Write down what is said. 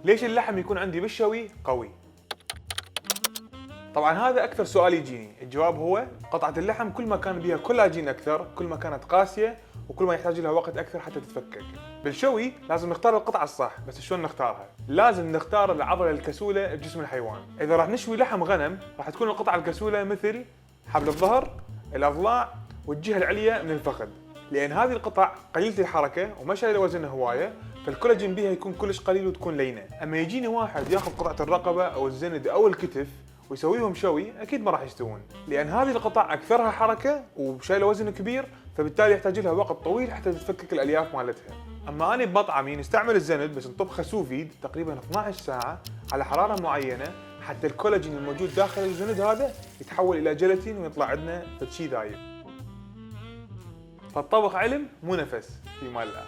ليش اللحم يكون عندي بالشوي قوي؟ طبعا هذا اكثر سؤال يجيني، الجواب هو قطعة اللحم كل ما كان بها كولاجين اكثر كل ما كانت قاسية وكل ما يحتاج لها وقت اكثر حتى تتفكك. بالشوي لازم نختار القطعة الصح، بس شلون نختارها؟ لازم نختار العضلة الكسولة بجسم الحيوان. اذا راح نشوي لحم غنم راح تكون القطعة الكسولة مثل حبل الظهر، الاضلاع والجهة العليا من الفخذ، لان هذه القطع قليلة الحركة وما شايلة وزنها هواية، فالكولاجين بها يكون كلش قليل وتكون لينة. اما يجيني واحد ياخذ قطعة الرقبة او الزند او الكتف ويسويهم شوي اكيد ما راح يستوون، لان هذه القطع اكثرها حركه وشايله وزن كبير، فبالتالي يحتاج لها وقت طويل حتى تتفكك الالياف مالتها. اما انا بمطعمي نستعمل الزند بس نطبخه سوفيد تقريبا 12 ساعه على حراره معينه حتى الكولاجين الموجود داخل الزند هذا يتحول الى جيلاتين ويطلع عندنا فد شي ذايب. فالطبخ علم مو نفس، في مال الله.